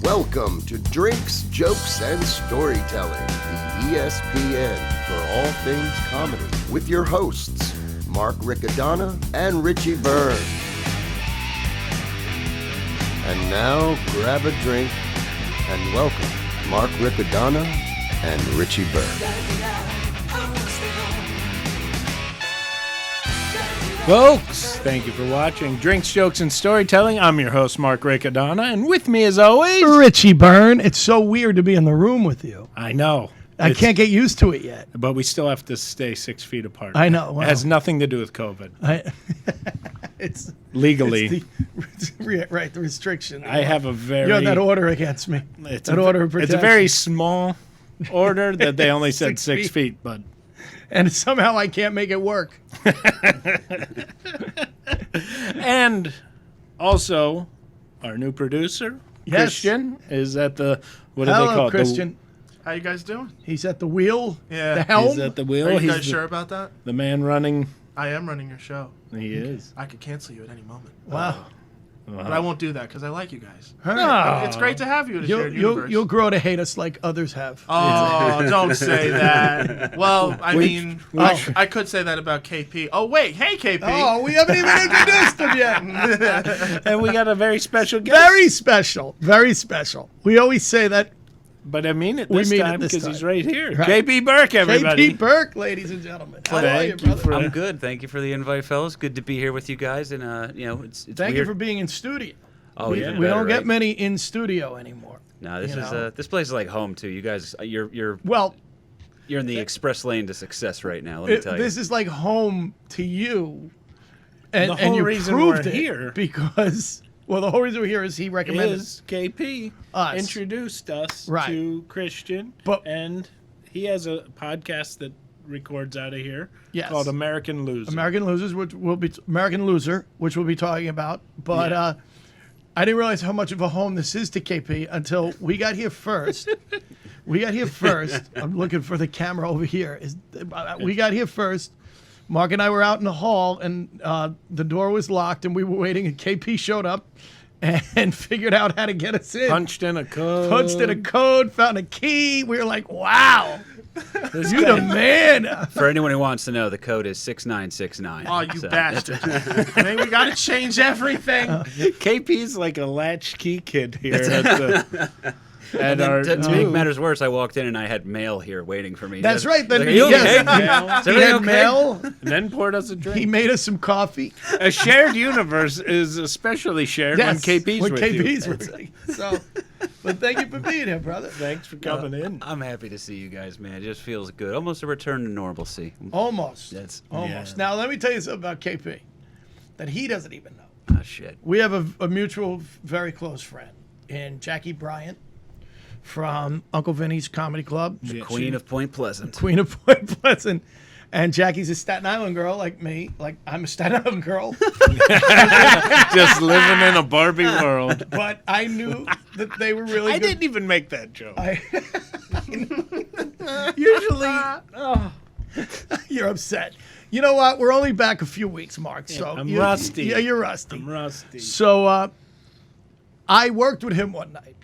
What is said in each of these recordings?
Welcome to Drinks, Jokes, and Storytelling, the ESPN for all things comedy, with your hosts, Mark Riccadonna and Richie Byrne. And now, grab a drink and welcome Mark Riccadonna and Richie Byrne. Folks, thank you for watching Drinks, Jokes, and Storytelling. I'm your host, Mark Riccadonna, and with me, as always, Richie Byrne. It's so weird to be in the room with you. I know. I can't get used to it yet. But we still have to stay 6 feet apart. I know. Well, it has nothing to do with COVID. It's legally. Right, the restriction. I have a very... You have that order against me. It's order of It's a protection. very small order that they only said 6 feet, but... And somehow I can't make it work. And also, our new producer, Yes. Christian, is at the... What do they Hello, call it? Christian. How you guys doing? He's at the wheel, Yeah. the helm. He's at the wheel. Are you He's guys sure about that? the man running. I am running your show. He is. I could cancel you at any moment. Wow. But I won't do that because I like you guys. Oh. It's great to have you in a shared universe. You'll grow to hate us like others have. Oh, don't say that. Well, I mean, I could say that about KP. Oh, wait. Hey, KP. Oh, we haven't even introduced him yet. And we got a very special guest. Very special. Very special. We always say that. But I mean it We this mean it time this because time. he's right here. Right. KP Burke, everybody. KP Burke, ladies and gentlemen. How are you, Thank you brother? for I'm good. Thank you for the invite, fellas. Good to be here with you guys. And it's Thank weird. you for being in studio. Oh, we yeah, we better, don't get right? many in studio anymore. No, this you is know. this place is like home too. You guys, you're Well, in the express lane to success right now. Let me tell you. this is like home to you, and The and whole you reason proved we're it here because the whole reason we're here is he recommended. Is KP Us. introduced us Right. to Christian, and he has a podcast that records out of here Yes. called American Loser. American Losers, which will be American Loser, which we'll be talking about. But Yeah. I didn't realize how much of a home this is to KP until we got here first. I'm looking for the camera over here. We got here first. Mark and I were out in the hall, and the door was locked, and we were waiting, and KP showed up and figured out how to get us in. Punched in a code. Found a key. We were like, wow, This you guy- the man. For anyone who wants to know, the code is 6969. Oh, you So- bastard. I mean, we got to change everything. KP's like a latchkey kid here at our To make matters worse, I walked in and I had mail here waiting for me. That's right. Then Like, are you yes. okay? mail, Is He everything had okay? mail. and then poured us a drink. He made us some coffee. A shared universe is especially shared when KP's when with KP's you. with me. So, but thank you for being here, brother. Thanks for coming in. I'm happy to see you guys, man. It just feels good. Almost a return to normalcy. Almost. That's Almost. Yeah. Now, let me tell you something about KP that he doesn't even know. oh shit. We have a mutual, very close friend in Jackie Bryant from Uncle Vinny's Comedy Club. The Queen of Point Pleasant. Queen of Point Pleasant. And Jackie's a Staten Island girl like me. Like, I'm a Staten Island girl. Just living in a Barbie world. But I knew that they were really I good. didn't even make that joke. Usually, you're upset. You know what? We're only back a few weeks, Mark. So I'm rusty. Yeah, you're rusty. I'm rusty. So I worked with him one night,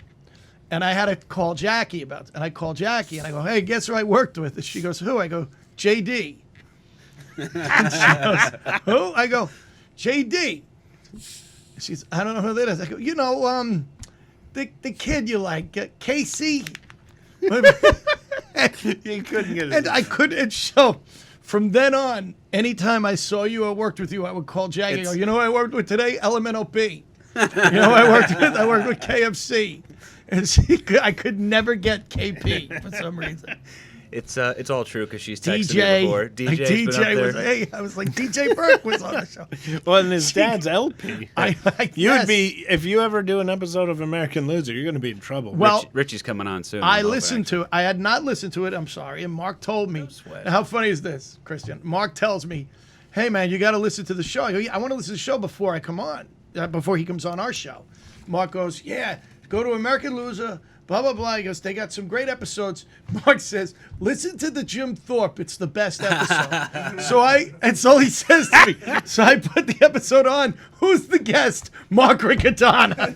and I had to call Jackie about it. And I called Jackie, and I go, hey, guess who I worked with? And she goes, who? I go, JD. And she goes, who? I go, JD. She's, I don't know who that is. I go, the kid you like, Casey. You couldn't get it. And I couldn't show. From then on, anytime I saw you or worked with you, I would call Jackie and go, you know who I worked with today? LMNOP. You know who I worked with? I worked with KFC. And I could never get KP for some reason. It's all true because she's texted DJ, me before. like DJ's been up DJ there. was, hey, I was like, DJ Burke was on the show. Well, and his dad's LP. Yes. If you ever do an episode of American Loser, you're going to be in trouble. Well, Richie's coming on soon. I I'm hoping, listened to it. I had not listened to it. I'm sorry. And Mark told me. sweat. Now, how funny is this, Christian? Mark tells me, hey, man, you got to listen to the show. I go, yeah, I want to listen to the show before I come on, before he comes on our show. Mark goes, yeah, go to American Loser, blah, blah, blah. He goes, they got some great episodes. Mark says, listen to the Jim Thorpe. It's the best episode. That's all he says to me. So I put the episode on. Who's the guest? Mark Riccadonna.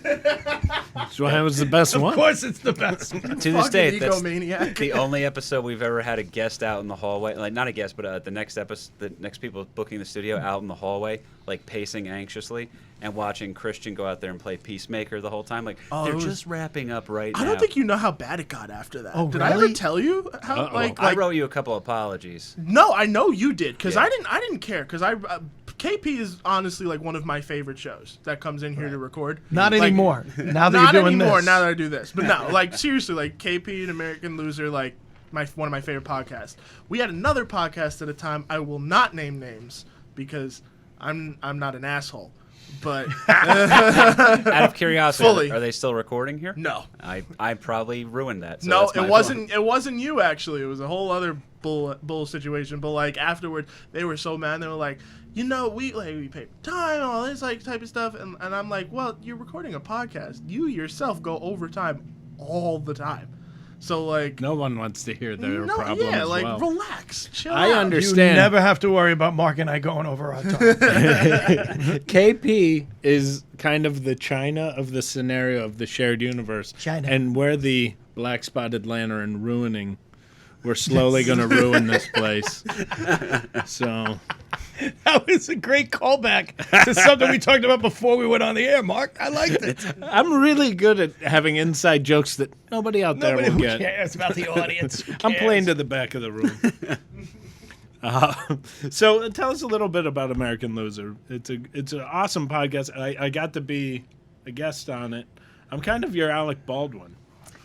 So that was the best Of one. course it's the best one. To this day, that's egomaniac. the only episode we've ever had a guest out in the hallway. Like, not a guest, but the next people booking the studio out in the hallway, like pacing anxiously and watching Christian go out there and play Peacemaker the whole time. Like, they're just wrapping up right now. I don't think you know how bad it got after that. Oh, Did I ever really? tell you how? I wrote you a couple apologies. No, I know you did because Yeah. I didn't care because KP is honestly like one of my favorite shows that comes in here to record. Not Like, anymore. Now that not you're doing anymore. this. Now that I do this, but no, like seriously, like KP and American Loser, like one of my favorite podcasts. We had another podcast at a time. I will not name names because I'm not an asshole. But Out of curiosity, Fully. are they still recording here? no, I probably ruined that. So no, that's my it fault. wasn't. It wasn't you actually. It was a whole other bull situation. But like afterwards, they were so mad. They were like, we pay time and all this like type of stuff. And I'm like, well, you're recording a podcast. You yourself go overtime all the time. So like, No one wants to hear their no, problem yeah, as like well. relax, chill I out. You understand. never have to worry about Mark and I going over our time. KP is kind of the China of the scenario of the shared universe. China. And we're the black spotted lantern ruining. We're slowly going to ruin this place. So, That was a great callback to something we talked about before we went on the air, Mark. I liked it. I'm really good at having inside jokes that nobody out there Nobody will who get. cares about the audience. Who I'm cares? playing to the back of the room. So tell us a little bit about American Loser. It's an awesome podcast. I got to be a guest on it. I'm kind of your Alec Baldwin.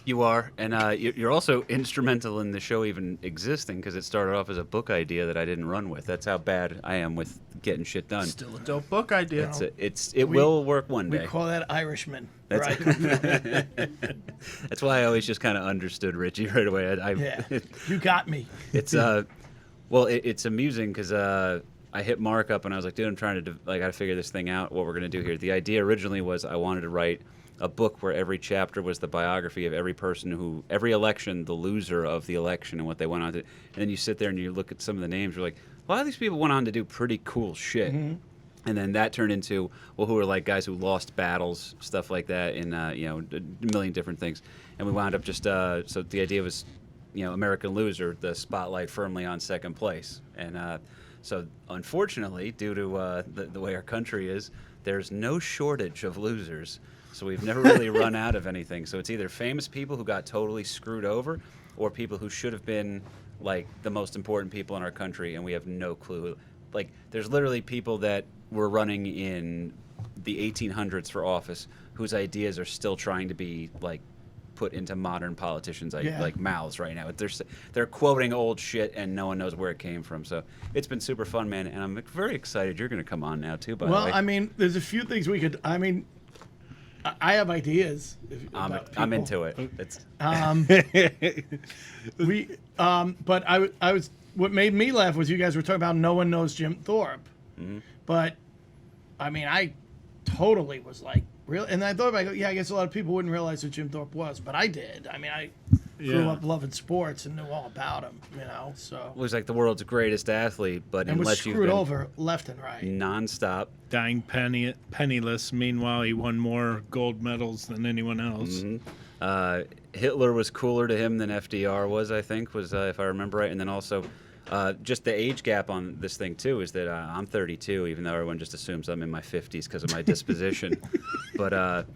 You are, and you're also instrumental in the show even existing because it started off as a book idea that I didn't run with. That's how bad I am with getting shit done. Still a dope book idea. It will work one We day. call that Irishman. That's right? That's why I always just kind of understood Richie right away. Yeah. You got me. It's it's amusing because I hit Mark up and I was like, dude, I'm trying to I got to figure this thing out. What we're gonna do here. The idea originally was I wanted to write a book where every chapter was the biography of every election, the loser of the election and what they went on to. And then you sit there and you look at some of the names. You're like, a lot of these people went on to do pretty cool shit. Mm-hmm. And then that turned into, who are like guys who lost battles, stuff like that, in a million different things. And we wound up just so the idea was, American Loser, the spotlight firmly on second place. And so unfortunately, due to the way our country is, there's no shortage of losers. So we've never really run out of anything. So it's either famous people who got totally screwed over or people who should have been like the most important people in our country and we have no clue. Like there's literally people that were running in the 1800s for office whose ideas are still trying to be like put into modern politicians like mouths right now. They're quoting old shit and no one knows where it came from. So it's been super fun, man, and I'm very excited you're going to come on now too, by the way. Well, I mean, there's a few things we could. I mean, I have ideas. About I'm people. into it. It's But I was. What made me laugh was you guys were talking about no one knows Jim Thorpe, but I mean, I totally was like, really, and I thought about, I guess a lot of people wouldn't realize who Jim Thorpe was, but I did. I mean, I grew up loving sports and knew all about him, So was like the world's greatest athlete, but and was unless you've screwed been over left and right. nonstop. Dying penniless. Meanwhile, he won more gold medals than anyone else. Hitler was cooler to him than FDR was, I think, if I remember right. And then also, just the age gap on this thing, too, is that I'm 32, even though everyone just assumes I'm in my 50s because of my disposition. But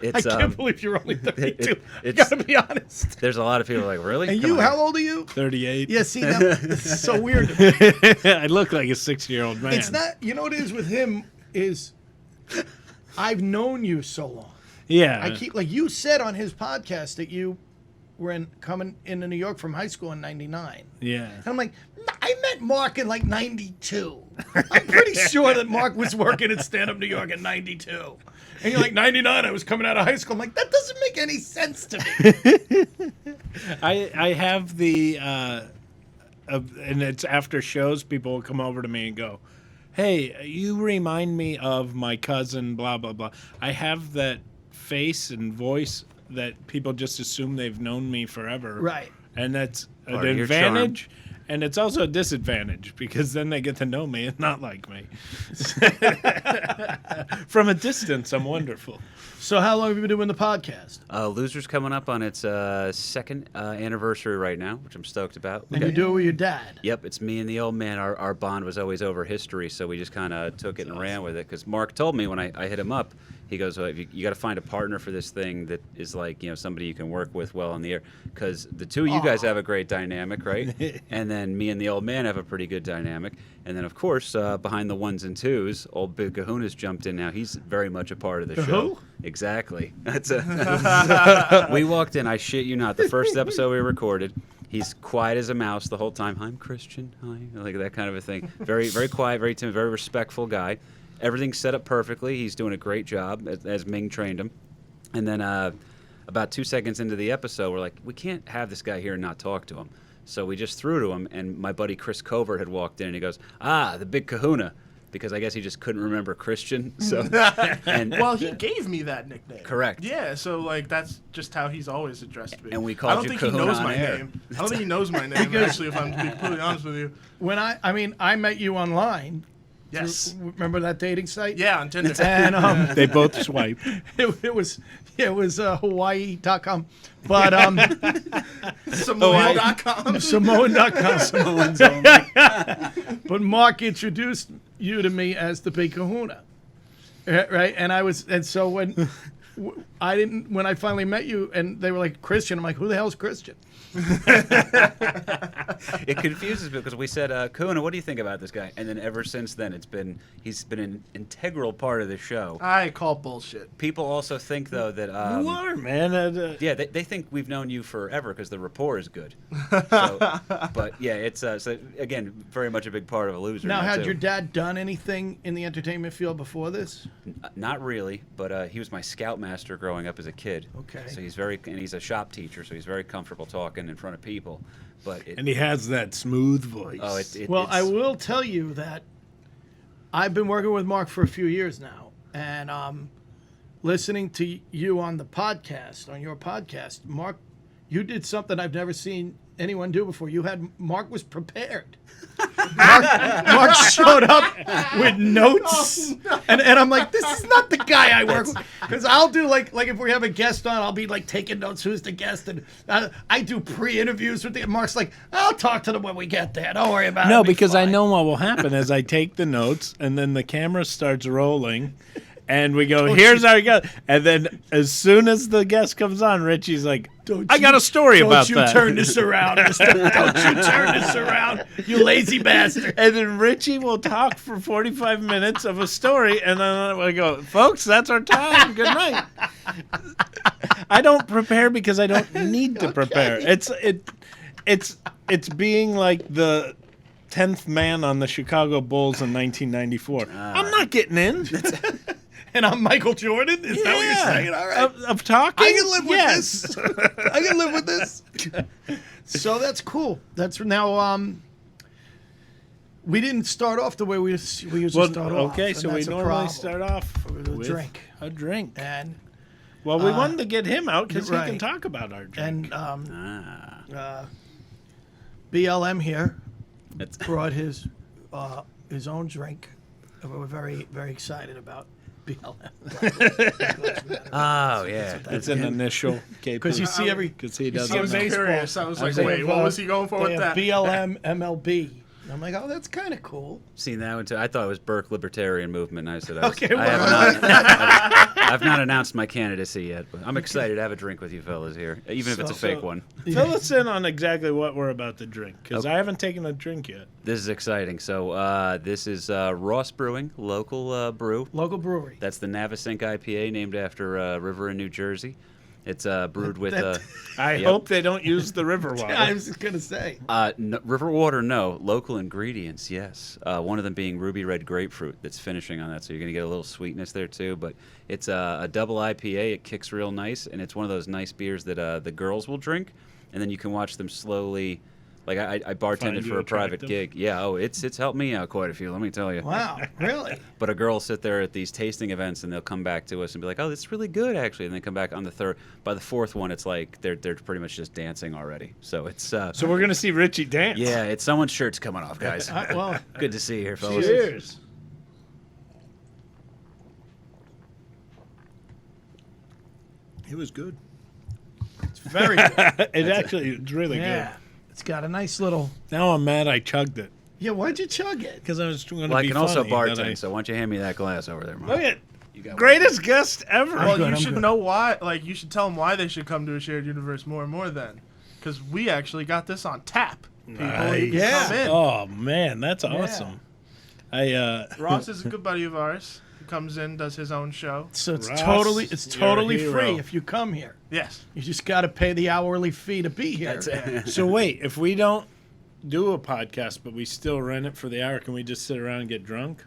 it's... I can't believe you're only 32. I gotta be honest. There's a lot of people like, really? And Come you, on. how old are you? 38. Yeah, see, that's so weird to me. I look like a 6-year-old man. It's not, what it is with him is I've known you so long. Yeah. I keep, like you said on his podcast that you were coming into New York from high school in 99. Yeah. And I'm like, I met Mark in like 92. I'm pretty sure that Mark was working at Stand Up New York in 92. And you're like, 99, I was coming out of high school. I'm like, that doesn't make any sense to me. I have the, and it's after shows, people will come over to me and go, hey, you remind me of my cousin, blah, blah, blah. I have that face and voice that people just assume they've known me forever. Right. And that's an Part of your advantage. And it's also a disadvantage because then they get to know me and not like me. From a distance, I'm wonderful. So how long have you been doing the podcast? Loser's coming up on its second anniversary right now, which I'm stoked about. And you do it with your dad. Yep, it's me and the old man. Our bond was always over history, so we just kind of took it and ran with it. Because Mark told me when I hit him up, he goes, well, you got to find a partner for this thing that is like, somebody you can work with well on the air. Because the two of you guys have a great dynamic, right? And then me and the old man have a pretty good dynamic. And then, of course, behind the ones and twos, old Big Kahuna's jumped in now. He's very much a part of the show. Who? Exactly. We walked in, I shit you not, the first episode we recorded. He's quiet as a mouse the whole time. I'm Christian. Hi. Like that kind of a thing. Very, very quiet, very timid, very respectful guy. Everything's set up perfectly. He's doing a great job, as Ming trained him. And then about 2 seconds into the episode, we're like, we can't have this guy here and not talk to him. So we just threw to him, and my buddy Chris Covert had walked in, and he goes, the Big Kahuna. Because I guess he just couldn't remember Christian. So, Well, he gave me that nickname. Correct. Yeah, so like that's just how he's always addressed me. And we I called don't you think he Kahuna knows on my air. name. I don't think he knows my name actually. If I'm to be completely honest with you. When I met you online. Yes. Remember that dating site? Yeah, on Tinder. And They both swipe. it was Hawaii.com. But Samoan.com. Samoan.com. Samoans only. But Mark introduced you to me as the Big Kahuna, right? And so when I finally met you, and they were like Christian, I'm like, who the hell is Christian? It confuses me because we said, Kahuna, what do you think about this guy? And then ever since then, he's been an integral part of the show. I call bullshit. People also think though that You are, man. yeah, they think we've known you forever because the rapport is good. So, but yeah, it's so again very much a big part of a loser. Now, had too. your dad done anything in the entertainment field before this? Not really, but he was my scoutmaster growing up as a kid. Okay. So he's he's a shop teacher, so he's very comfortable talking in front of people. But And he has that smooth voice. well, I will tell you that I've been working with Mark for a few years now, and listening to you on your podcast, Mark, you did something I've never seen anyone do before. Mark was prepared. Mark showed up with notes, and I'm like, this is not the guy I work with. Because I'll do like if we have a guest on, I'll be like taking notes. Who's the guest? And I do pre-interviews with the. Mark's like, I'll talk to them when we get there. Don't worry about it. No, It'll be because I fine." know what will happen is I take the notes and then the camera starts rolling and we go, here's our guest. And then as soon as the guest comes on, Richie's like, I got a story about that. Don't you turn this around, mister. Don't you turn this around, you lazy bastard. And then Richie will talk for 45 minutes of a story, and then I go, folks, that's our time. Good night. I don't prepare because I don't need to prepare. It's being like the 10th man on the Chicago Bulls in 1994. I'm not getting in. And I'm Michael Jordan? Is that what you're saying? All right. Of talking? I can live with Yes. this. I can live with this. So that's cool. That's now. We didn't start off the way we usually start off. Okay, and so we that's a normally problem. start off With a with drink. A drink. And Well, we wanted to get him out because he right. can talk about our drink. and BLM here That's- brought his own drink. And we're very, very excited about BLM. Oh yeah. It's an initial Because you see because he you does see I was baseball. curious. I was like, They wait, have, what was he going for they with have that? BLM MLB. And I'm like, oh, that's kind of cool. Seen that one too. I thought it was Burke Libertarian Movement. I said, Okay, I well- I've not announced my candidacy yet, but I'm excited to have a drink with you fellas here, even if it's a fake one. Fill us in on exactly what we're about to drink because I haven't taken a drink yet. This is exciting. So this is Ross Brewing, local brew. Local brewery. That's the Navasink IPA, named after a river in New Jersey. It's brewed with I Yep. hope they don't use the river water. I was just going to say. river water. No, local ingredients. Yes, one of them being ruby red grapefruit. That's finishing on that, so you're gonna get a little sweetness there too. But it's a double IPA. It kicks real nice, and it's one of those nice beers that the girls will drink, and then you can watch them slowly Like I bartended Find you for a private attractive? gig. Yeah, oh, it's helped me out quite a few, let me tell you. Wow, really? But a girl will sit there at these tasting events and they'll come back to us and be like, "Oh, this is really good, actually." And they come back on the third. By the fourth one, it's like they're pretty much just dancing already. So it's So we're gonna see Richie dance. yeah, it's someone's shirt's coming off, guys. Well, Good to see you here, fellas. Cheers. It was good. it's very good. It actually it's really Yeah. It's got a nice little. good. Now I'm mad I chugged it Yeah, why'd you chug it? because I was going to Well, I be can also funny that bartend, so why don't you hand me that glass over there, Mark? Look at You got greatest guest ever. Well, good, you I'm should good. know why. Like, you should tell them why they should come to a shared universe more and more. Then, because we actually got this on tap. People, you can Yeah. come in. Oh man, that's awesome. Ross is a good buddy of ours. Who comes in, does his own show. So it's Ross, totally you're a free hero. if you come here. Yes. You just got to pay the hourly fee to be here. So wait, if we don't do a podcast but we still rent it for the hour, can we just sit around and get drunk?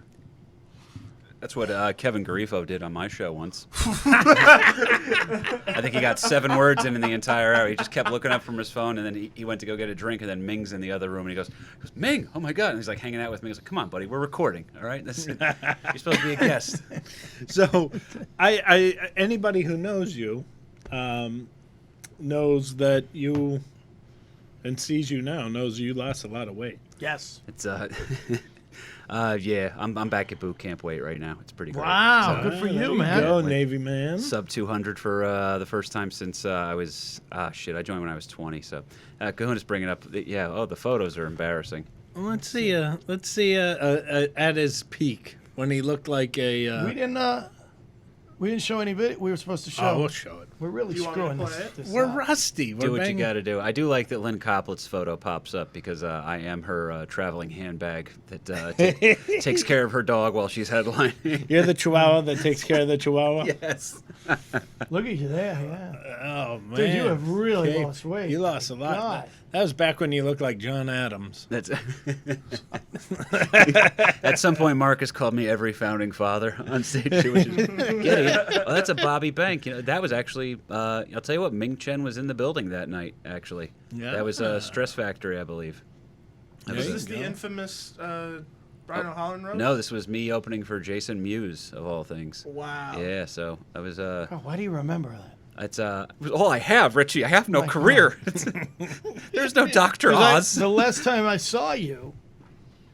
That's what Kevin Garifo did on my show once. I think he got 7 words in the entire hour. He just kept looking up from his phone, and then he went to go get a drink, and then Ming's in the other room, and he goes, "Ming, oh my God!" And he's like hanging out with me. He's like, "Come on, buddy, we're recording, all right? You're supposed to be a guest." So, I anybody who knows you knows that you and sees you now knows you lost a lot of weight. Yes. It's yeah, I'm back at boot camp weight right now. It's pretty great. Wow, So, good for There you, you man. go, Navy man. sub 200 for the first time since I was I joined when I was 20. So Kahuna's bringing up the photos are embarrassing. Let's see at his peak when he looked like a. We didn't show any video. We were supposed to show. Oh, we'll show it. We're really Do you want me to screwing play this. it? this We're up. rusty. We're Do what banging- you got to do. I do like that Lynn Coplett's photo pops up because I am her traveling handbag that takes care of her dog while she's headlining. You're the Chihuahua that takes care of the Chihuahua. Yes. Look at you there, yeah. Oh man, Dude, you have really Cape, lost weight. You lost a lot. God. That was back when you looked like John Adams. That's at some point Marcus called me every founding father on stage, which is get it. Oh, that's a Bobby Bank. You know, that was actually I'll tell you what, Ming Chen was in the building that night, actually. Yeah. That was Stress Factory, I believe. That There Is you was this go. the infamous Brian O'Halloran roast? no, this was me opening for Jason Mewes of all things. Wow. Yeah, so that was God, why do you remember that? it's it was all I have, Richie. I have no my career. There's no Dr. 'Cause Oz. the last time I saw you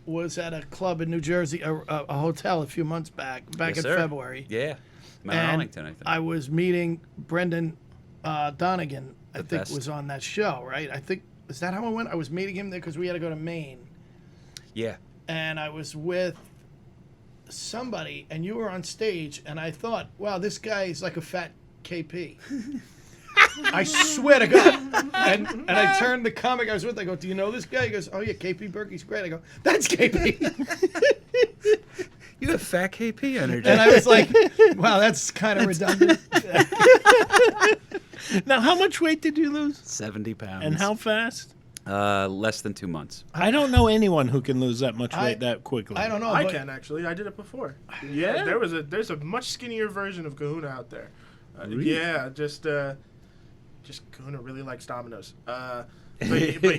was at a club in New Jersey, a hotel a few months back Yes, in sir. February. Yeah. Mount And Arlington, I think. I was meeting Brendan Donegan, I The think best. was on that show, right? I think, is that how I went? I was meeting him there because we had to go to Maine. Yeah. And I was with somebody, and you were on stage, and I thought, wow, this guy is like a fat KP. I swear to God. And I turned the comic I was with, I go, do you know this guy? He goes, oh yeah, KP Burke, he's great. I go, that's KP. You have fat KP energy. And I was like, wow, that's kind of redundant. Now, how much weight did you lose? 70 pounds. And how fast? Less than 2 months. I don't know anyone who can lose that much weight I- that quickly. I don't know. I but can actually. I did it before. Yeah, there's a much skinnier version of Kahuna out there. Really? Yeah, just Kahuna really likes Domino's. But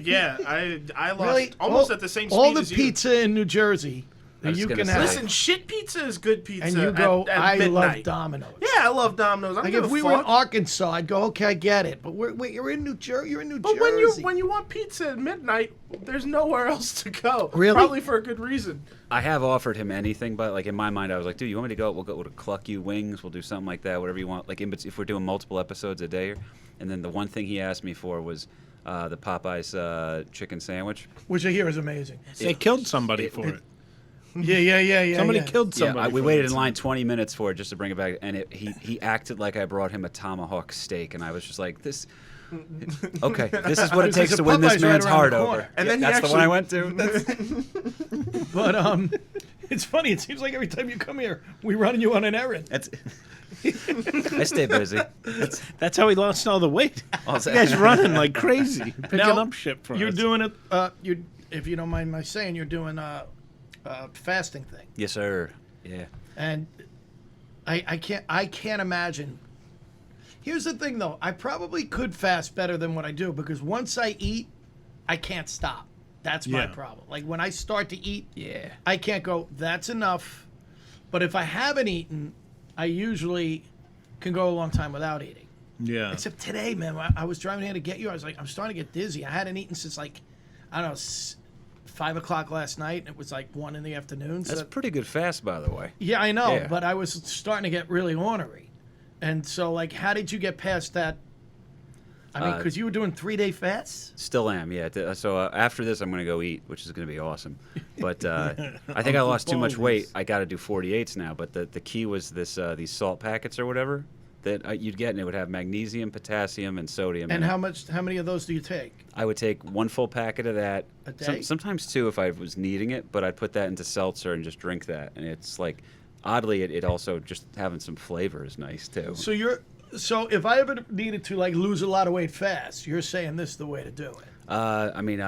yeah, I lost Really, almost at the same speed all the as you. pizza in New Jersey I that was you gonna can say. have. Listen, shit pizza is good pizza. And you go, at I love midnight. Domino's. Yeah, I love Domino's. I Like don't if give we a were in fuck. Arkansas, I'd go, okay, I get it. But wait, you're in New Jersey. You're in New But Jersey. when you want pizza at midnight, there's nowhere else to go. Really? Probably for a good reason. I have offered him anything, but like in my mind, I was like, dude, you want me to go? We'll go to Cluck You Wings. We'll do something like that, whatever you want. Like if we're doing multiple episodes a day. And then the one thing he asked me for was the Popeyes chicken sandwich. Which I hear is amazing. They killed somebody for it. Yeah. Somebody yeah. killed somebody. Yeah, we for waited it. in line 20 minutes for it just to bring it back, and he acted like I brought him a tomahawk steak, and I was just like, this. Okay, this is what it There's takes a to win this Popeyes right man's around heart the over. corner. And then he that's the one I actually- went to. But it's funny. It seems like every time you come here, we run you on an errand. That's. I stay busy. That's how he lost all the weight. All You guys running like crazy, picking Now, up shit for You're us. doing it. You, if you don't mind my saying, you're doing a fasting thing, Yes, sir. Yeah. and I can't imagine. Here's the thing, though. I probably could fast better than what I do because once I eat, I can't stop. That's my Yeah. problem. Like when I start to eat, Yeah. I can't go, that's enough. But if I haven't eaten, I usually can go a long time without eating. Yeah. Except today, man, I was driving here to get you. I was like, I'm starting to get dizzy. I hadn't eaten since like, I don't know, 5 o'clock last night. And it was like 1 in the afternoon. That's So a pretty good fast, by the way. yeah, I know, Yeah. but I was starting to get really ornery. And so, like, how did you get past that? I mean, because you were doing 3-day fasts? Still am, yeah. So after this, I'm going to go eat, which is going to be awesome. But I think I lost too much weight. I got to do 48s now. But the key was this these salt packets or whatever that you'd get, and it would have magnesium, potassium, and sodium. And in it. how many of those do you take? I would take 1 full packet of that. A day? Sometimes 2 if I was needing it, but I'd put that into seltzer and just drink that. And it's like, oddly, it also just having some flavor is nice too. So if I ever needed to, like, lose a lot of weight fast, you're saying this is the way to do it. I mean,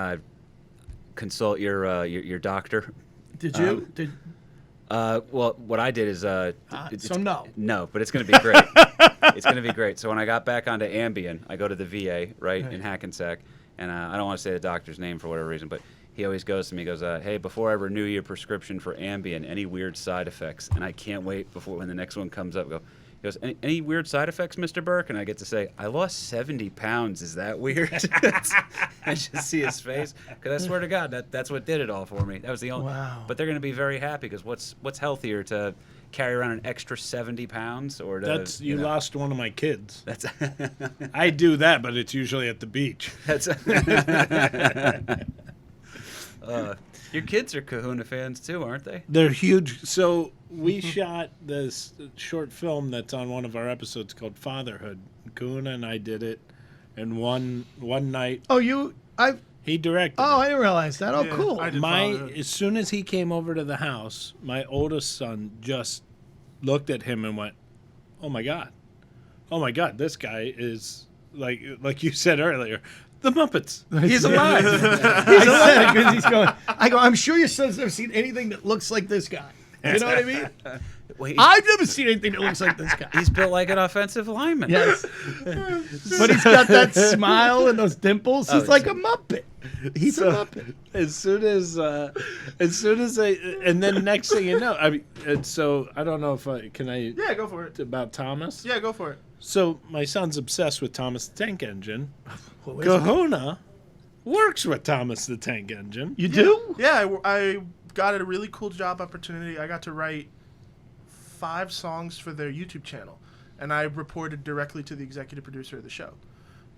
consult your doctor. Did you? Well, what I did is so no. No, but it's going to be great. It's going to be great. So when I got back onto Ambien, I go to the VA right in Hackensack, and I don't want to say the doctor's name for whatever reason, but he always goes to me, he goes, hey, before I renew your prescription for Ambien, any weird side effects? And I can't wait when the next one comes up. He goes, any weird side effects, Mr. Burke? And I get to say, I lost 70 pounds. Is that weird? I just see his face. Because I swear to God, that's what did it all for me. That was the only. Wow. But they're going to be very happy because what's healthier, to carry around an extra 70 pounds or to. You lost one of my kids. That's. I do that, but it's usually at the beach. That's. Your kids are Kahuna fans too, aren't they? They're huge. So we shot this short film that's on one of our episodes called Fatherhood. Kahuna and I did it, and one night Oh, he directed. Oh, it. I didn't realize that. Oh, Yeah, cool. I did Fatherhood. As soon as he came over to the house, my oldest son just looked at him and went, oh my God, this guy is like you said earlier, the Muppets. He's alive. I said it because he's going. I go, I'm sure your son's never seen anything that looks like this guy. You know what I mean? Wait, I've never seen anything that looks like this guy. he's built like an offensive liamenYes. But he's got that smile and those dimples. He's like a Muppet. He's a Muppet. As soon as and then next thing you know, I mean, and so I don't know if can I Yeah, go for it. about Thomas. Yeah, go for it. So my son's obsessed with Thomas the Tank Engine. Who is it? Kahuna works with Thomas the Tank Engine. You do? Yeah, I got a really cool job opportunity. I got to write 5 songs for their YouTube channel, and I reported directly to the executive producer of the show.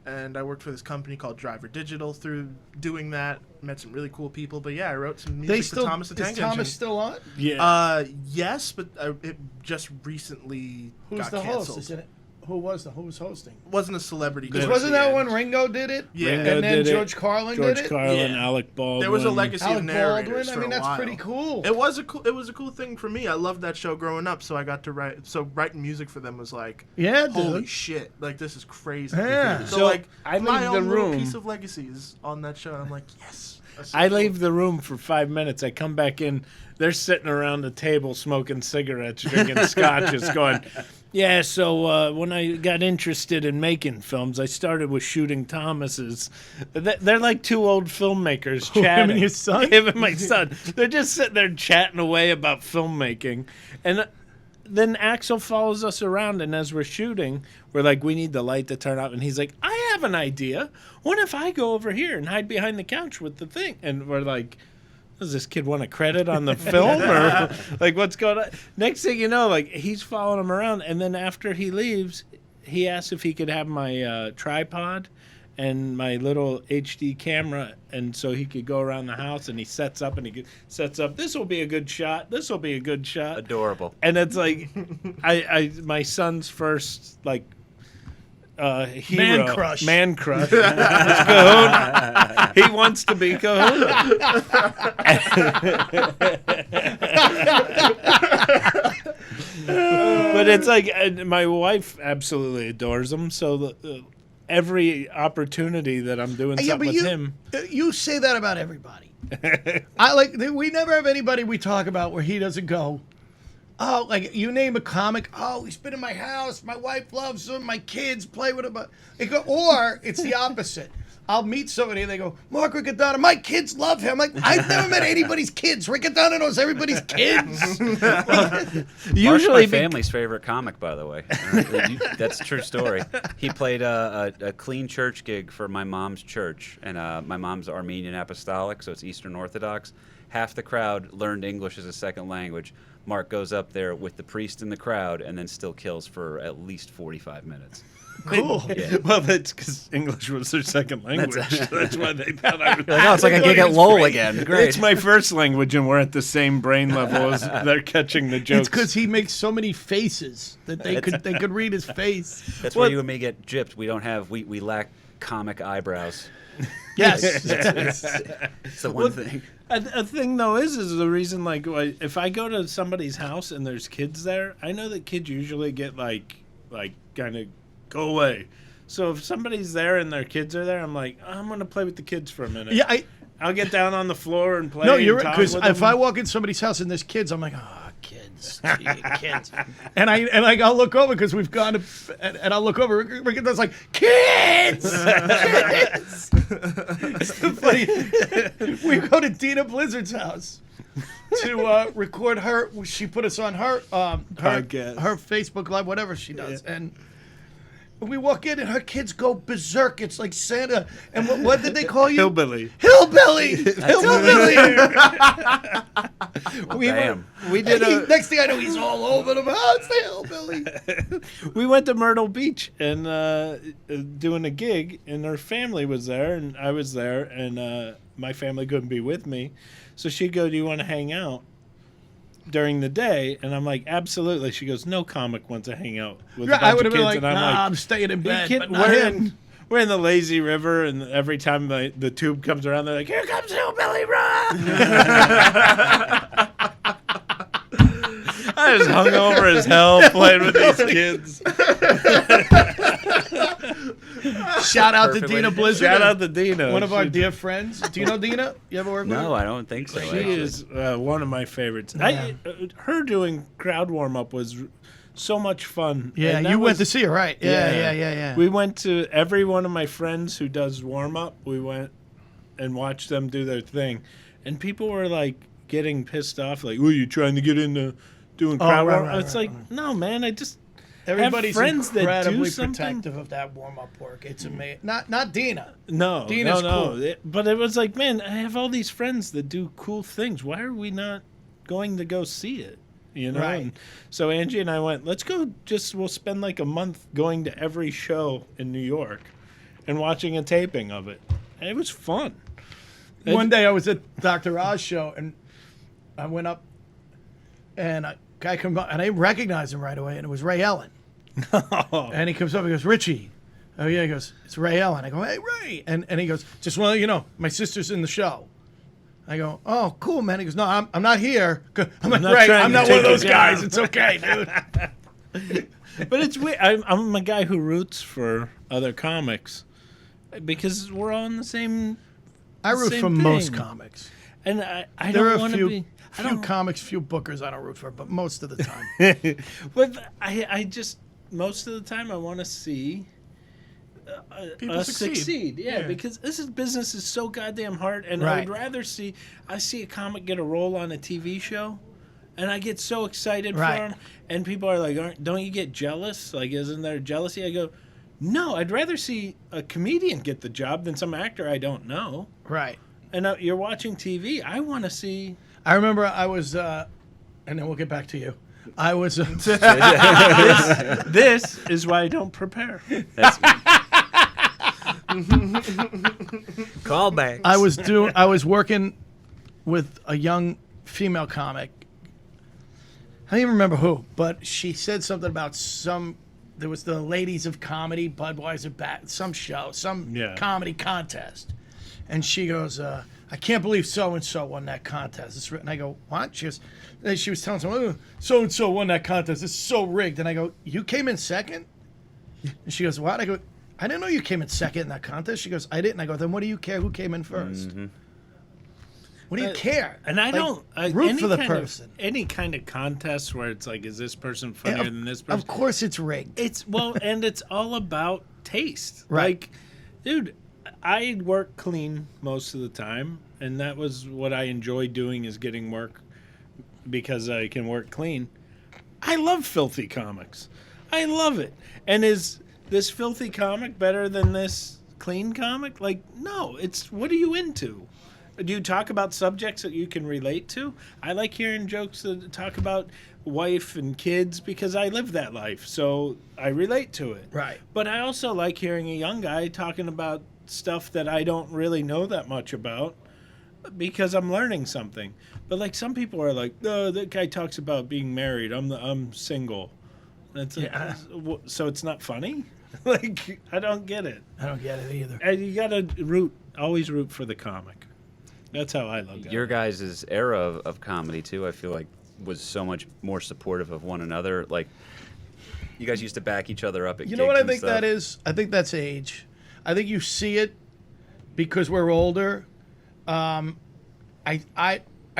And I worked for this company called Driver Digital. Through doing that, met some really cool people. But yeah, I wrote some music for Thomas the Tank Is Thomas Engine. still on? Yeah. Yes, but it just recently Who's got the canceled. host? Is it? Who was hosting? Wasn't a celebrity. Because towards wasn't the that end. when Ringo did it? Yeah. Ringo And then did it. George Carlin George did it? Carlin, Yeah. Alec Baldwin. There was a legacy Alec of narrators Baldwin. I for mean, a that's while. pretty cool. It was a cool thing for me. I loved that show growing up, so I got to write. So writing music for them was like, Yeah, dude. holy shit! Like this is crazy. Yeah. So, So, like, I my leave the own little room. piece of legacy is on that show, and I'm like, yes. That's so I cool. leave the room for 5 minutes. I come back in. They're sitting around the table smoking cigarettes, drinking scotches, going, yeah, so when I got interested in making films, I started with shooting Thomas's. They're like 2 old filmmakers Him chatting. and your son? Him and my son. They're just sitting there chatting away about filmmaking. And then Axel follows us around, and as we're shooting, we're like, we need the light to turn off. And he's like, I have an idea. What if I go over here and hide behind the couch with the thing? And we're like, does this kid want a credit on the film, or like what's going on? Next thing you know, like he's following him around, and then after he leaves, he asks if he could have my tripod and my little HD camera, and so he could go around the house, and he sets up. This will be a good shot. This will be a good shot. Adorable. And it's like, my son's first like. Hero. Man crush. Is Kahuna. He wants to be Kahuna. But it's like my wife absolutely adores him. So every opportunity that I'm doing Yeah, something but with him. You say that about everybody. We never have anybody we talk about where he doesn't go, oh, like you name a comic, oh, he's been in my house, my wife loves him, my kids play with him. Or it's the opposite. I'll meet somebody and they go, Mark Riccadonna, my kids love him. I'm like, I've never met anybody's kids. Riccadonna knows everybody's kids. Mark's Usually my family's favorite comic, by the way. That's a true story. He played a clean church gig for my mom's church, and my mom's Armenian Apostolic, so it's Eastern Orthodox. Half the crowd learned English as a second language. Mark goes up there with the priest in the crowd and then still kills for at least 45 minutes. Cool. Yeah. Well, that's because English was their second language. That's why they thought I was. You're like, oh, it's like a gig at Lowell again. Great. It's my first language, and we're at the same brain level as they're catching the jokes. It's because he makes so many faces that they could read his face. That's where you and me get gypped. We lack comic eyebrows. Yes. It's the one thing. A thing though is the reason like if I go to somebody's house and there's kids there, I know that kids usually get like kind of go away. So if somebody's there and their kids are there, I'm like, I'm gonna play with the kids for a minute. Yeah, I'll get down on the floor and play. No, you're and right. talk Because with if them. I walk in somebody's house and there's kids, I'm like, oh, kids, gee, kids. And I'll look over because we've gone to, and I'll look over. Riccadonna's like, kids, kids. It's so funny. We go to Dina Blizzard's house to record her. She put us on her Podcast. her Facebook Live, whatever she does, and. We walk in and her kids go berserk. It's like Santa. And what did they call you? Hillbilly. Hillbilly. Hillbilly. Damn. We did Next thing I know, he's all over the house. The hillbilly. we went to Myrtle Beach and doing a gig, and her family was there, and I was there, and my family couldn't be with me, so she'd go, "Do you want to hang out during the day?" And I'm like, absolutely. She goes, no comic wants to hang out with a bunch I would of have been kids. like, And I'm nah, like, I'm staying in bed. kid, But not we're, him. we're in the lazy river, and every time the tube comes around, they're like, here comes Hillbilly Run. I was hungover as hell playing with these kids. Shout out to Perfect way Dina to- Blizzard. Shout out to Dina. One of our She- dear friends. Do you know Dina? You ever work with her? No, I don't think so. She actually. is one of my favorites. Yeah. Her doing crowd warm up was so much fun. Yeah, And that you went to was- see her, right? Yeah. We went to every one of my friends who does warm up. We went and watched them do their thing, and people were like getting pissed off, like, "Oh, you trying to get into doing crowd warm?" It's like, no, man, I just Everybody's have friends that do incredibly something. protective of that warm-up work. It's amazing. Not Dina. No, Dina's no. cool. But it was like, man, I have all these friends that do cool things. Why are we not going to go see it? You know? Right. And so Angie and I went, let's go we'll spend like a month going to every show in New York and watching a taping of it. And it was fun. One day I was at Dr. Oz show and I went up and a guy comes up and I recognized him right away and it was Ray Ellen. And he comes up and goes, Richie. Oh yeah, he goes, it's Ray Ellen. I go, hey Ray. And he goes, just want to let you know, my sister's in the show. I go, oh, cool, man. He goes, no, I'm not here. I'm like, not Ray, trying I'm to not one of take those you guys. down." It's okay, dude. But it's weird. I'm a guy who roots for other comics because we're all in the same. I root Same for most thing. comics. And I There are don't a want to few, be. I few don't. comics, few bookers I don't root for, but most of the time. But I just most of the time I want to see People us succeed. succeed. Yeah, Yeah. because this business is so goddamn hard, and I Right. would rather see a comic get a role on a TV show, and I get so excited Right. for him, and people are like, "Don't you get jealous? Like, isn't there jealousy?" I go, "No, I'd rather see a comedian get the job than some actor I don't know." Right. And you're watching TV. I want to see. I remember I was, and then we'll get back to you. I was, This is why I don't prepare. Callbacks. I was working with a young female comic. I don't even remember who, but she said something about there was the Ladies of Comedy, Budweiser some show, Yeah. comedy contest. And she goes, I can't believe so-and-so won that contest. It's written. I go, what? She was telling someone, oh, so-and-so won that contest. It's so rigged. And I go, you came in second? And she goes, what? I go, I didn't know you came in second in that contest. She goes, I didn't. I go, then what do you care who came in first? What do you care? And I Like, don't root any for the kind person. Any kind of contest where it's like, is this person funnier than this person? Of course it's rigged. It's and it's all about taste. Right. Like, dude, I work clean most of the time, and that was what I enjoy doing, is getting work because I can work clean. I love filthy comics. I love it. And is this filthy comic better than this clean comic? Like, no. It's, what are you into? Do you talk about subjects that you can relate to? I like hearing jokes that talk about wife and kids because I live that life, so I relate to it. Right. But I also like hearing a young guy talking about stuff that I don't really know that much about because I'm learning something. But like some people are like, "Oh, that guy talks about being married. I'm single." And it's like, Yeah. so it's not funny? Like, I don't get it. I don't get it either. And you gotta always root for the comic. That's how I look at Your it. guys' era of comedy too, I feel like, was so much more supportive of one another. Like, you guys used to back each other up at You know what I gigs and think stuff. that is? I think that's age. I think you see it because we're older. I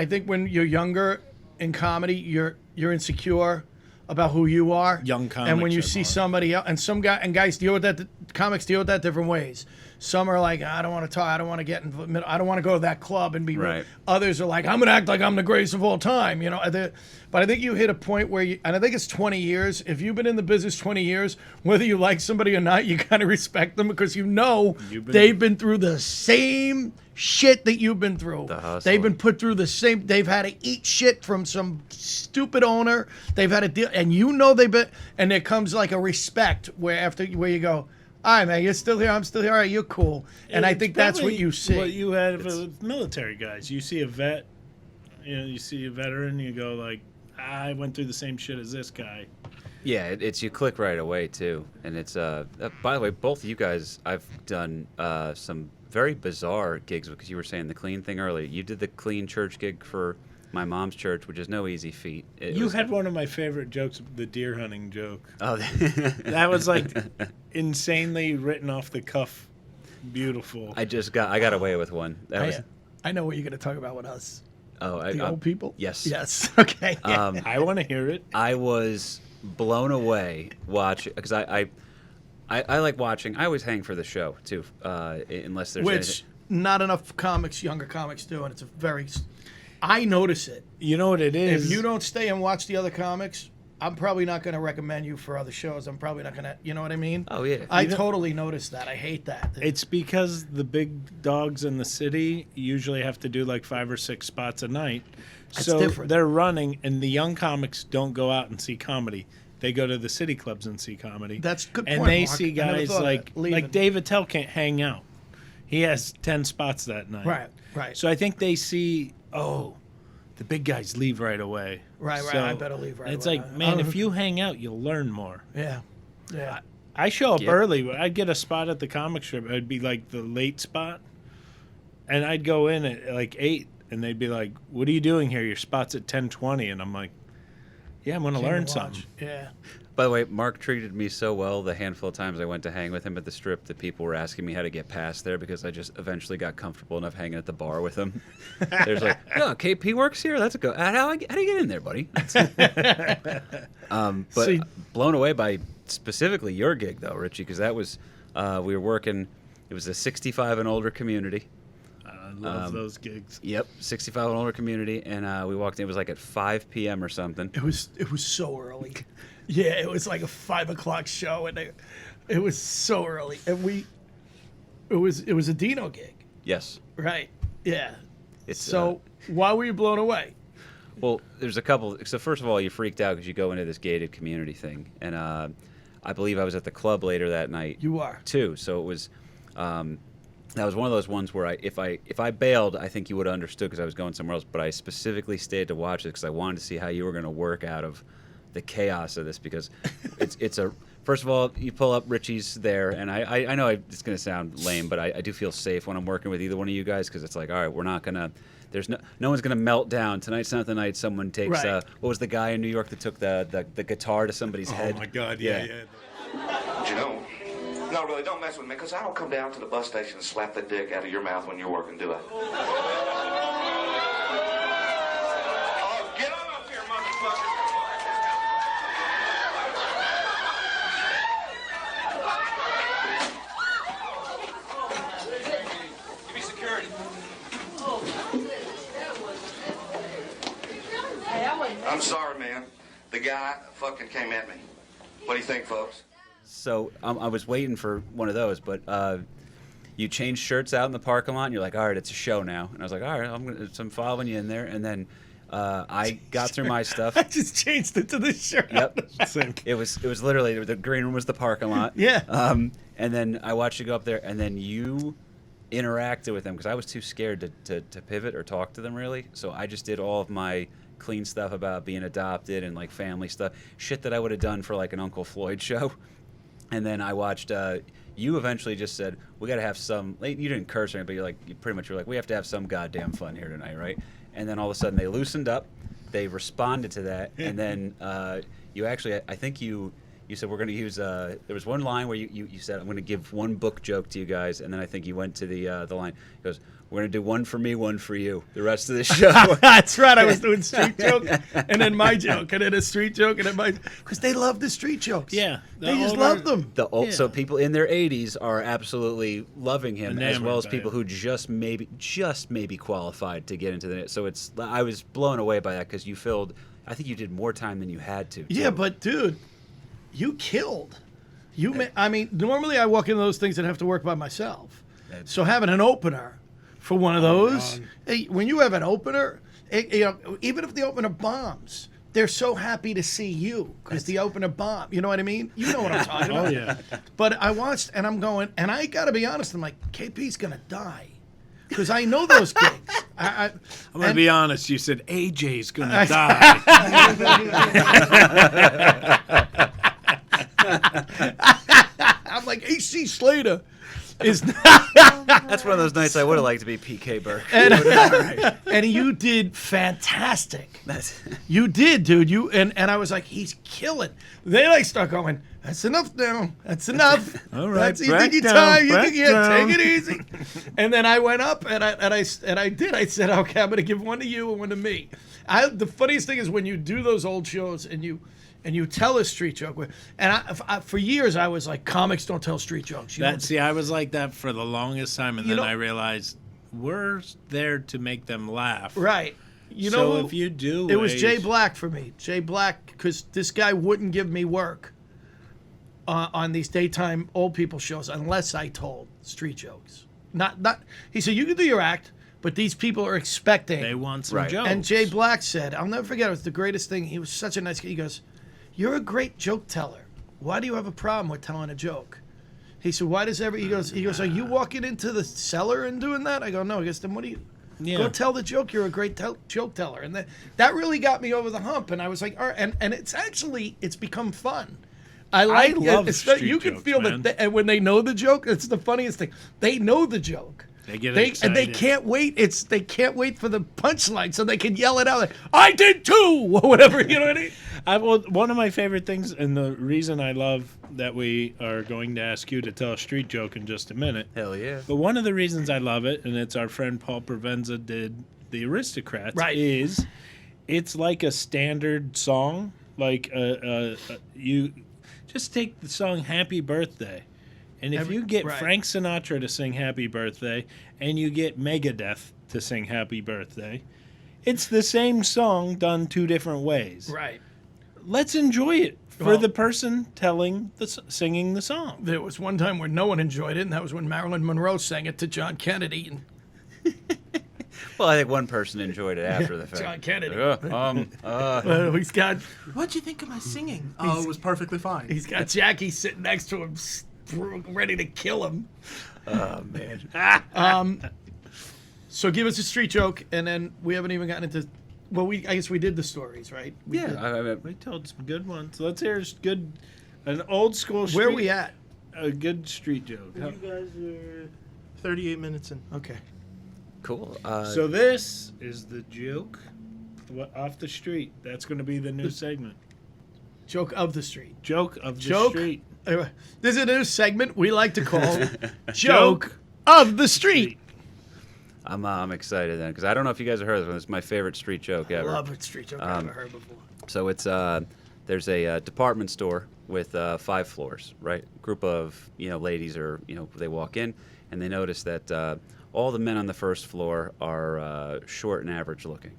think when you're younger in comedy, you're insecure about who you are. Young And when comics you are see more. somebody else, and some guy and guys deal with that. Comics deal with that different ways. Some are like, I don't want to talk. I don't want to get in. I don't want to go to that club and be. Right. Others are like, I'm gonna act like I'm the greatest of all time. You know. But I think you hit a point where you, and I think it's 20 years. If you've been in the business 20 years, whether you like somebody or not, you kind of respect them because you know they've been through the same shit that you've been through. The hustle. They've been put through the same. They've had to eat shit from some stupid owner. They've had to deal, and you know they've been. And there comes like a respect where you go, all right, man, you're still here. I'm still here. All right, you're cool. And I It's think that's what probably you see. What you have with military guys. You see a vet, you see a veteran, you go like, I went through the same shit as this guy. Yeah, it's you click right away too, and it's by the way, both of you guys, I've done some very bizarre gigs because you were saying the clean thing earlier. You did the clean church gig for my mom's church, which is no easy feat. You had one of my favorite jokes, the deer hunting joke. Oh, That was like insanely written off the cuff, beautiful. I got away with one. That was I know what you're going to talk about with us. The old people? Yes. Yes. Okay. I want to hear it. I was blown away watching because I like watching. I always hang for the show too, unless there's Which not enough younger comics do, and it's a very. I notice it. You know what it is? If you don't stay and watch the other comics, I'm probably not going to recommend you for other shows. I'm probably not going to, you know what I mean? Oh, yeah. I totally noticed that. I hate that. It's because the big dogs in the city usually have to do like 5 or 6 spots a night. So different. they're running, and the young comics don't go out and see comedy. They go to the city clubs and see comedy. That's a good and point, they Mark. see I never guys thought of like that. Leaving. Dave Attell can't hang out. He has 10 spots that night. Right. So I think they see, the big guys leave right away. Right. So I better leave right it's away. like, man, if you hang out, you'll learn more. Yeah. I show up Yeah. early. I'd get a spot at the comic strip. It'd be like the late spot. And I'd go in at like 8, and they'd be like, what are you doing here? Your spot's at 10:20. And I'm like, yeah, I'm going to learn something. Yeah. By the way, Mark treated me so well the handful of times I went to hang with him at the strip that people were asking me how to get past there because I just eventually got comfortable enough hanging at the bar with him. There's like, oh, KP works here? That's a go. How do you get in there, buddy? But See- blown away by specifically your gig, though, Richie, because that was, we were working, it was a 65 and older community. I love those gigs. Yep, 65 and older community, and we walked in. It was like at 5 p.m. or something. It was so early. Yeah, it was like a 5 o'clock show, and it was so early. And it was a Dino gig, Yes. right? Yeah. It's, So why were you blown away? Well, there's a couple. So first of all, you freaked out because you go into this gated community thing, and I believe I was at the club later that night. You are. Too. So it was. That was one of those ones where if I bailed, I think you would have understood because I was going somewhere else. But I specifically stayed to watch it because I wanted to see how you were going to work out of the chaos of this because it's a. First of all, you pull up Richie's there, and I know it's going to sound lame, but I do feel safe when I'm working with either one of you guys because it's like, all right, we're not gonna. There's no one's gonna melt down. Tonight's not the night someone takes. Right. What was the guy in New York that took the guitar to somebody's head? Oh my God! Yeah. Yeah. You know, no, really, don't mess with me, because I don't come down to the bus station and slap the dick out of your mouth when you're working, do I? Oh, get on up here, motherfucker! The guy fucking came at me. What do you think, folks? So I was waiting for one of those, but you changed shirts out in the parking lot, and you're like, all right, it's a show now. And I was like, all right, I'm following you in there. And then I got through my stuff. I just changed it to the shirt. Yep. It was literally, the green room was the parking lot. Yeah. And then I watched you go up there, and then you interacted with them because I was too scared to pivot or talk to them really. So I just did all of my clean stuff about being adopted and like family stuff, shit that I would have done for like an Uncle Floyd show. And then I watched. You eventually just said we got to have some. You didn't curse or anything, but you pretty much were like, we have to have some goddamn fun here tonight, right? And then all of a sudden they loosened up, they responded to that, and then you actually, I think you said we're going to use. There was one line where you said I'm going to give one book joke to you guys, and then I think you went to the line. He goes, we're going to do one for me, one for you. The rest of the show. That's right. I was doing street joke, and then my joke, and then a street joke, and then my, because they love the street jokes. Yeah, they just love them. So people in their 80s are absolutely loving him, Enamored as well as by people him. who just maybe qualified to get into the. So I was blown away by that because you filled. I think you did more time than you had to. Yeah, too. but dude, you killed. I mean, normally I walk into those things and have to work by myself. So having an opener for one of those, hey, when you have an opener, even if the opener bombs, they're so happy to see you because the opener bombed. You know what I mean? You know what I'm talking about. Oh, yeah. But I watched and I'm going, and I got to be honest, I'm like, KP's going to die. Because I know those gigs. I'm going to be honest. You said AJ's going to die. I'm like, AC Slater is That's one of those nights I would have liked to be PK Burke. and you did fantastic. You did, dude. And I was like, he's killing. They like start going, that's enough now. That's enough. All right, That's, you think you back time. You down, think, back down. take it easy. And then I went up and I did. I said, okay, I'm gonna give one to you and one to me. The funniest thing is when you do those old shows and you tell a street joke. And for years I was like, comics don't tell street jokes. I was like that for the longest time, and then I realized we're there to make them laugh. Right. You So know, if you do, it was Jay Black for me. Jay Black, because this guy wouldn't give me work on these daytime old people shows unless I told street jokes. Not. He said, you can do your act, but these people are expecting. They want some Right. jokes. And Jay Black said, I'll never forget, it was the greatest thing. He was such a nice guy. He goes, you're a great joke teller. Why do you have a problem with telling a joke? He said, why does he goes, are you walking into the cellar and doing that? I go, no. He goes, then what do you, go tell the joke. You're a great joke teller. And that really got me over the hump. And I was like, all right. And it's become fun. I love it. street You can jokes, feel man. that, and when they know the joke, it's the funniest thing. They know the joke. They get And excited. they can't wait. They can't wait for the punchline so they can yell it out like, I did too, or whatever. You know what I mean? One of my favorite things, and the reason I love that we are going to ask you to tell a street joke in just a minute. Hell yeah. But one of the reasons I love it, and it's our friend Paul Provenza did The Aristocrats, Right. is it's like a standard song. Like you just take the song Happy Birthday. And if you get right. Frank Sinatra to sing Happy Birthday and you get Megadeth to sing Happy Birthday, it's the same song done two different ways. Right. Let's enjoy it for Well- the person singing the song. There was one time where no one enjoyed it, and that was when Marilyn Monroe sang it to John Kennedy. And Well, I think one person enjoyed it after the fact. John Kennedy. He's got What'd you think of my singing? Oh, it was perfectly fine. he's got Jackie sitting next to him, ready to kill him. Oh man. So give us a street joke, and then we haven't even gotten into. Well, I guess we did the stories, right? We did. We told some good ones. Let's hear an old school street. Where are we at? A good street joke. You guys are 38 minutes in. Okay. Cool. So this is the joke off the street. That's going to be the new segment. Joke of the street. Joke of the Joke? street. Anyway, this is a new segment we like to call Joke of the Street. I'm excited then because I don't know if you guys have heard this one. It's my favorite street joke I ever. love a street joke I've never heard before. So it's there's a department store with 5 floors, right? Group of ladies or they walk in and they notice that all the men on the first floor are short and average looking,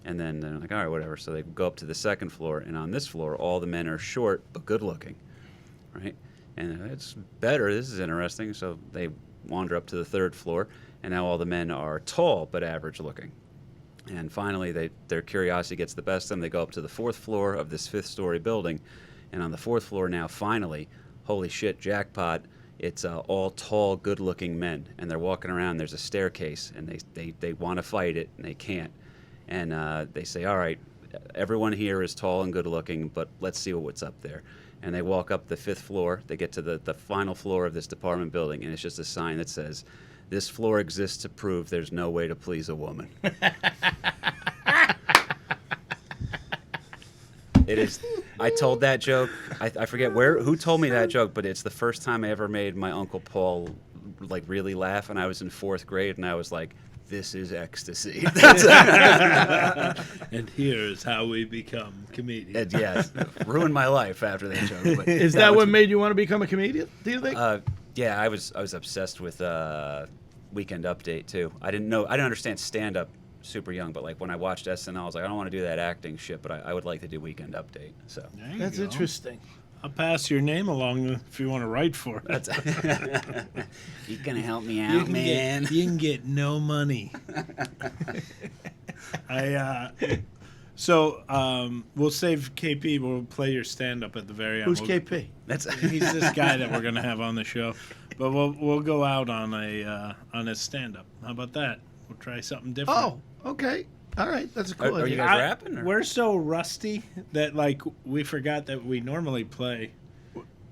And then they're like, all right, whatever. So they go up to the second floor, and on this floor, all the men are short but good looking, right? And it's better. This is interesting. So they wander up to the third floor, and now all the men are tall but average looking. And finally, their curiosity gets the best of them. They go up to the fourth floor of this fifth-story building, and on the fourth floor now, finally, holy shit, jackpot, it's all tall, good-looking men. And they're walking around. There's a staircase, and they want to fight it, and they can't. And they say, all right, everyone here is tall and good-looking, but let's see what's up there. And they walk up the fifth floor. They get to the final floor of this apartment building, and it's just a sign that says, this floor exists to prove there's no way to please a woman. It is. I told that joke. I forget who told me that joke, but it's the first time I ever made my Uncle Paul like really laugh, and I was in 4th grade, and I was like, this is ecstasy. And here's how we become comedians. And yes, ruined my life after that joke. But Is that what made you want to become a comedian, do you think? yeah, I was obsessed with Weekend Update too. I didn't understand stand-up super young, but like when I watched SNL, I was like, I don't want to do that acting shit, but I would like to do Weekend Update. So There you That's go. interesting. I'll pass your name along if you want to write for it. you gonna help me You out, can man? you can get no money. We'll save KP. We'll play your stand-up at the very end. Who's KP? That's He's this guy that we're gonna have on the show, but we'll go out on a stand-up. How about that? We'll try something different. Oh, okay. All right. That's a cool Are you idea. guys rapping? Or? We're so rusty that like we forgot that we normally play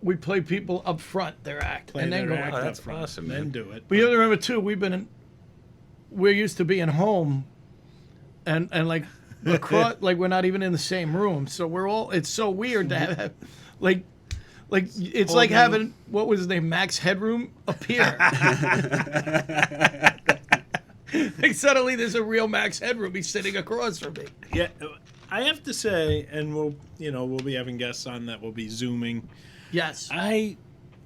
We play people up front, their act, and then their go act out. Oh, that's up front, awesome, then man. do it. But you have to remember too, we're used to being home, and like across, like we're not even in the same room, so it's so weird to have like it's like having what was his name, Max Headroom appear. Like suddenly there's a real Max Headroom. He's sitting across from me. Yeah, I have to say, and we'll be having guests on that will be Zooming. Yes. I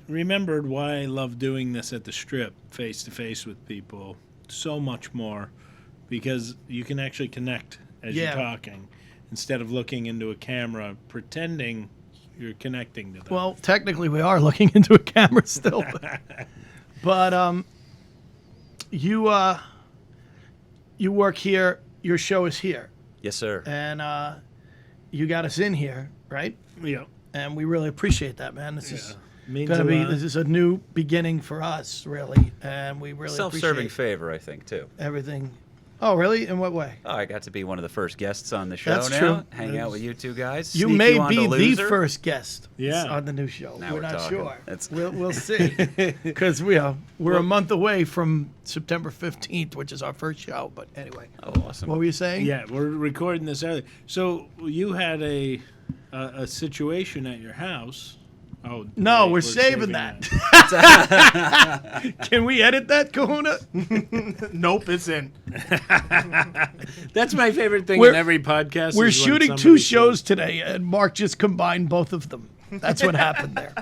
remembered why I love doing this at the Strip, face to face with people, so much more, because you can actually connect as Yeah. you're talking, instead of looking into a camera pretending you're connecting to them. Well, technically we are looking into a camera still, but you work here. Your show is here, Yes, sir. and you got us in here, right? yeah, And we really appreciate that, man. This is means gonna a be lot. this is a new beginning for us, really, and we really Self-serving appreciate favor, I think, too. everything. Oh, really? In what way? Oh, I got to be one of the first guests on the show That's now. true. Hang out with you two guys. You sneak may onto be the Loser. first guest Yeah. on the new show. Now we're we're not talking. sure. That's- We'll see. Because we're a month away from September 15th, which is our first show. But anyway, Oh, awesome. what were you saying? yeah, we're recording this early. So you had a situation at your house. Oh No, wait, we're saving that. Can we edit that, Kahuna? Nope, it's in. That's my favorite thing We're- in every podcast. We're is when shooting somebody two says, shows today, and Mark just combined both of them. That's what happened there.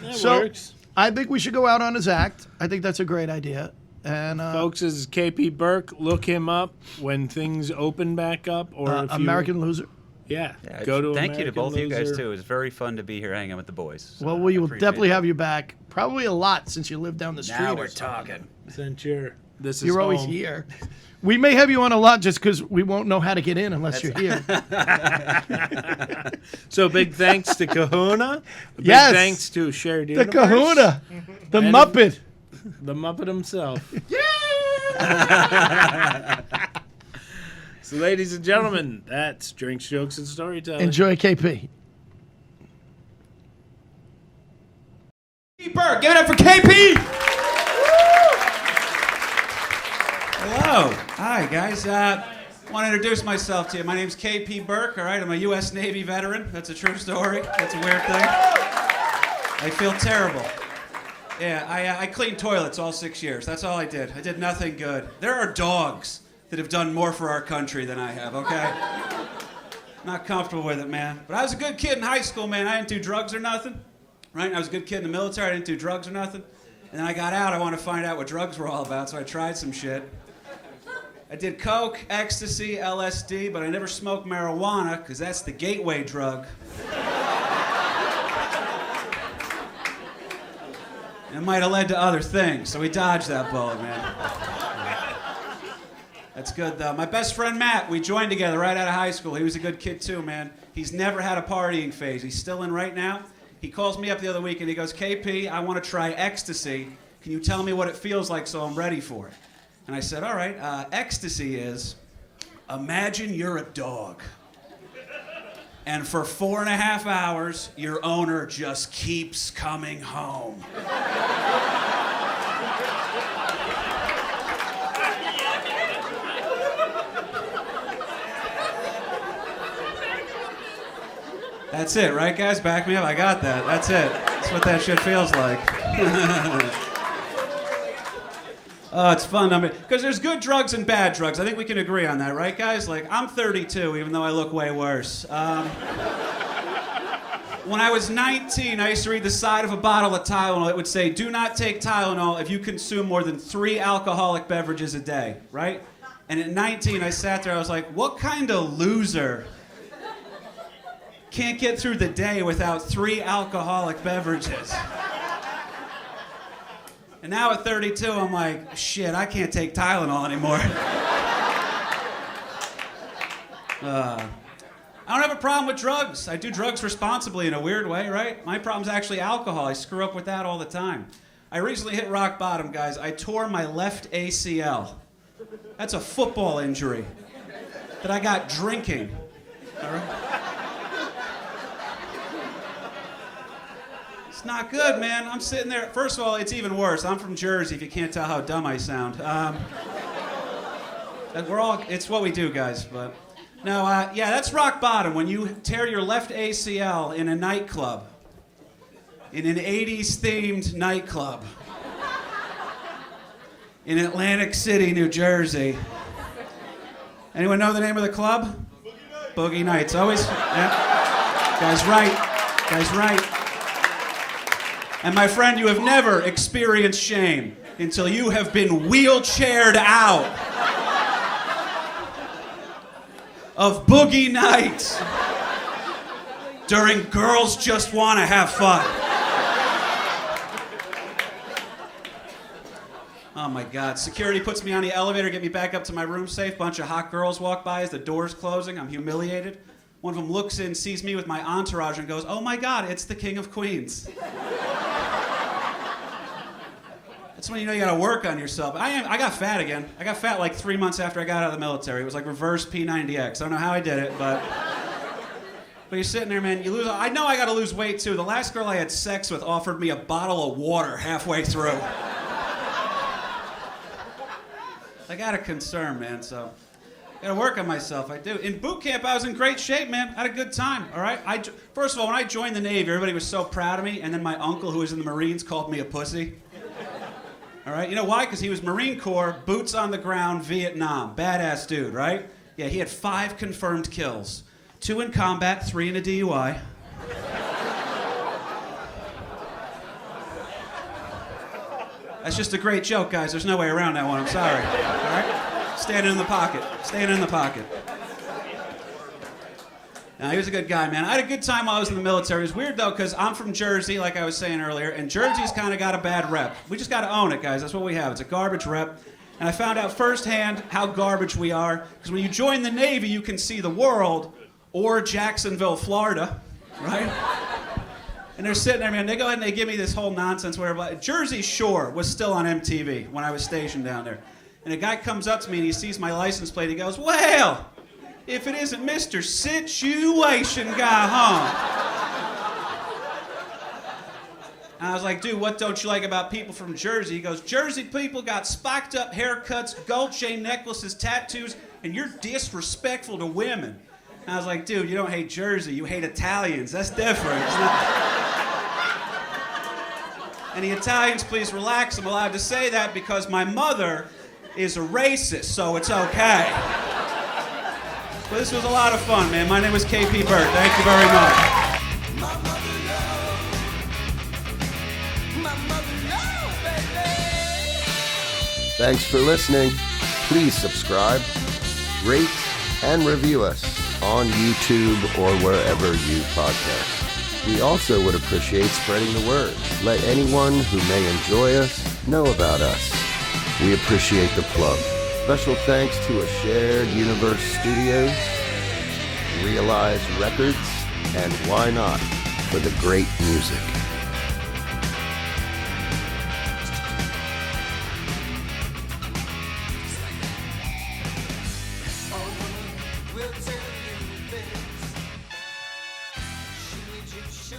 That So works. I think we should go out on his act. I think that's a great idea. And Folks, this is KP Burke. Look him up when things open back up, or if you, American Loser. Yeah, Yeah, go to. thank you to American both of you guys, Loser. too. It was very fun to be here hanging out with the boys. So Well, we will appreciate definitely it. have you back. Probably a lot since you live down the street. Now or we're something. talking. Since this is You're always home. here. We may have you on a lot just because we won't know how to get in unless you're here. So big thanks to Kahuna. Big Yes. thanks to Shared The Universe. Kahuna, the And- Muppet. The Muppet himself. So, ladies and gentlemen, that's Drinks, Jokes, and Storytelling. Enjoy KP. Burke, give it up for KP! Hello. Hi, guys. Want to introduce myself to you. My name's KP Burke, all right? I'm a U.S. Navy veteran. That's a true story. That's a weird thing. I feel terrible. Yeah, I cleaned toilets all 6 years. That's all I did. I did nothing good. There are dogs that have done more for our country than I have, okay? Not comfortable with it, man. But I was a good kid in high school, man. I didn't do drugs or nothing, right? I was a good kid in the military. I didn't do drugs or nothing. And then I got out. I wanted to find out what drugs were all about, so I tried some shit. I did coke, ecstasy, LSD, but I never smoked marijuana because that's the gateway drug. It might have led to other things, so we dodged that bullet, man. That's good, though. My best friend, Matt, we joined together right out of high school. He was a good kid, too, man. He's never had a partying phase. He's still in right now. He calls me up the other week, and he goes, KP, I want to try ecstasy. Can you tell me what it feels like so I'm ready for it? And I said, all right, ecstasy is, imagine you're a dog. And for 4.5 hours, your owner just keeps coming home. That's it, right, guys? Back me up. I got that. That's it. That's what that shit feels like. Oh, it's fun. I mean, because there's good drugs and bad drugs. I think we can agree on that, right, guys? Like, I'm 32, even though I look way worse. When I was 19, I used to read the side of a bottle of Tylenol. It would say, do not take Tylenol if you consume more than 3 alcoholic beverages a day, right? And at 19, I sat there, I was like, what kind of loser can't get through the day without 3 alcoholic beverages? And now at 32, I'm like, shit, I can't take Tylenol anymore. I don't have a problem with drugs. I do drugs responsibly in a weird way, right? My problem's actually alcohol. I screw up with that all the time. I recently hit rock bottom, guys. I tore my left ACL. That's a football injury that I got drinking. All right? It's not good, man. I'm sitting there. First of all, it's even worse. I'm from Jersey, if you can't tell how dumb I sound. It's what we do, guys. But no, yeah, that's rock bottom. When you tear your left ACL in a nightclub, in an 80s themed nightclub, in Atlantic City, New Jersey. Anyone know the name of the club? Boogie Nights. Always, yeah. Guy's right. Guy's right. And my friend, you have never experienced shame until you have been wheelchaired out of Boogie Nights during Girls Just Wanna Have Fun. Oh my God, security puts me on the elevator, get me back up to my room safe. Bunch of hot girls walk by as the door's closing. I'm humiliated. One of them looks in, sees me with my entourage and goes, oh my God, it's the King of Queens. That's when you know you gotta work on yourself. I got fat again. I got fat like 3 months after I got out of the military. It was like reverse P90X. I don't know how I did it, but you're sitting there, man, you lose. I know I gotta lose weight too. The last girl I had sex with offered me a bottle of water halfway through. I got a concern, man, so I gotta work on myself, I do. In boot camp, I was in great shape, man. I had a good time, all right? First of all, when I joined the Navy, everybody was so proud of me, and then my uncle, who was in the Marines, called me a pussy. All right, you know why? Because he was Marine Corps, boots on the ground, Vietnam. Badass dude, right? Yeah, he had 5 confirmed kills. 2 in combat, 3 in a DUI. That's just a great joke, guys. There's no way around that one. I'm sorry. All right? Standing in the pocket. Standing in the pocket. Now, he was a good guy, man. I had a good time while I was in the military. It was weird, though, because I'm from Jersey, like I was saying earlier, and Jersey's kind of got a bad rep. We just got to own it, guys. That's what we have. It's a garbage rep. And I found out firsthand how garbage we are, because when you join the Navy, you can see the world, or Jacksonville, Florida, right? And they're sitting there, man. They go ahead and they give me this whole nonsense, whatever. Jersey Shore was still on MTV when I was stationed down there. And a guy comes up to me, and he sees my license plate. He goes, well, if it isn't Mr. Situation Guy, And I was like, dude, what don't you like about people from Jersey? He goes, Jersey people got spiked up haircuts, gold chain necklaces, tattoos, and you're disrespectful to women. And I was like, dude, you don't hate Jersey, you hate Italians. That's different. It's not... And the Italians, please relax. I'm allowed to say that because my mother is a racist, so it's okay. But this was a lot of fun, man. My name is KP Burke. Thank you very much. Thanks for listening. Please subscribe, rate, and review us on YouTube or wherever you podcast. We also would appreciate spreading the word. Let anyone who may enjoy us know about us. We appreciate the plug. Special thanks to A Shared Universe Studios, Realize Records, and Why Not for the great music. Show